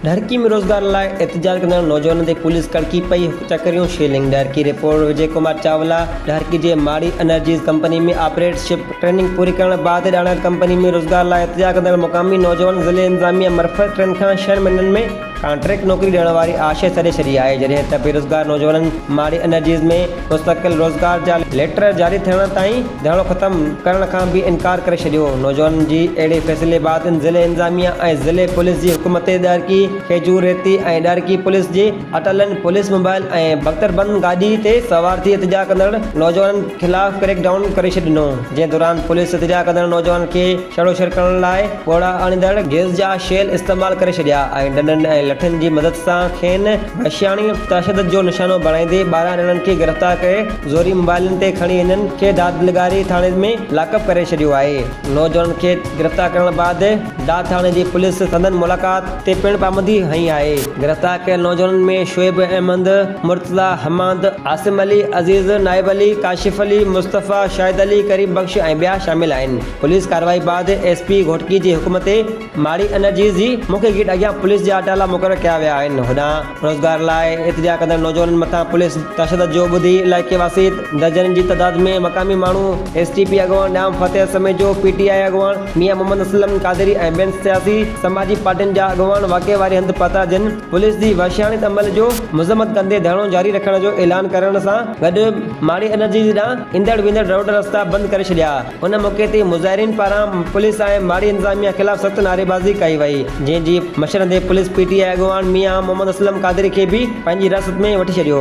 ढरकी में रोजगार लाइ एहतजाज कंदड़ नौजवानों ते पुलिस कड़की पई चकरियों शेलिंग। ढरकी रिपोर्ट विजय कुमार चावला। ढरकी जे माड़ी एनर्जीज कंपनी में ऑपरेटरशिप ट्रेनिंग पूरी करण बाद ॼाणल कंपनी में रोजगार लाइ एहतजाज कंदड़ मुक़ामी नौजवान ज़िले इंतज़ामिया मरफ़त 3 खां 6 महीननि में कॉन्ट्रैक्ट नौकरी ॾियण वारी आशय छॾे छॾी आहे, जॾहिं त बेरोज़गार नौजवाननि माड़ी एनर्जीज़ में मुस्तक़िल रोज़गार जा लेटर जारी थियण ताईं धरणो ख़त्म करण खां बि इनकार करे छॾियो। नौजवाननि जी अहिड़े फ़ैसिले बाद ज़िले इंतज़ामिया ऐं ज़िले पुलिस जी हुकूमत ढरकी खेजूर रेती ऐं ढरकी पुलिस जी अटलन पुलिस मोबाइल ऐं बख्तरबंद गाॾी ते सवार थी एहतजाज कंदड़ नौजवाननि ख़िलाफ़ क्रैकडाउन करे छॾिनो, जंहिं दौरान पुलिस एहतजाज कंदड़ नौजवान खे छड़ो छड़ करण लाइ ॻोड़ा आणींदड़ गैस जा शेल इस्तेमाल करे छॾिया ऐं डंडनि ऐं लठनि जी मदद सां खेनि वहिशाणी तशदद जो निशानो बणाईंदे 12 ॼणनि खे गिरफ़्तार करे ज़ोरी मोबाइलनि ते खणी इन्हनि खे दादलगारी थाणे में लॉकअप करे छॾियो आहे। नौजवाननि खे गिरफ़्तार करण बाद दाद थाणे जी पुलिस संदन मुलाक़ात ते पिणु पाबंदी हई आहे। गिरफ़्तार कयल नौजवाननि में शुएब अहमद, मुर्तज़ा हमाद, आसिम अली, अज़ीज़, नाइब अली, काशिफ अली, मुस्तफ़ा, शाहिद अली, करीम बख्श ऐं ॿिया शामिल आहिनि। पुलिस कार्रवाई बाद SP घोटकी जी हुकूमत माड़ी एनर्जीज़ जी मुख्य गेट अॻियां पुलिस जा अटाला मुक़रर कया विया आहिनि। होॾां रोज़गार लाइ एहतजाज कंदड़ नौजवाननि मथां पुलिस तशदद जो ॿुधी इलाइक़े वासी दर्जननि जी तइदाद में मक़ामी माण्हू STP अॻवान ॾाम फ़तेह समेत जो PTI अॻवान मियां मोहम्मद असलम कादरी ऐं ॿियनि सियासी समाजी पार्टियुनि जा अॻवान वाक़े वारी हंधि पहुता, जिन पुलिस जी वहिशाणी अमल जो मज़म्मत कंदे धरणो जारी रखण जो ऐलान करण सां गॾु माड़ी एनर्जी ॾांहुं ईंदड़ वेंदड़ रोड रस्ता बंदि करे छॾिया। उन मौक़े ते मुज़ाहिरीन पारां पुलिस ऐं माड़ी इंतज़ामिया ख़िलाफ़ सख़्त नारेबाज़ी कई वई, जंहिंजी मशरंदे पुलिस PTI अॻवान मियां मोहम्मद असलम कादरी खे बि पंहिंजी हिरासत में वठी छॾियो।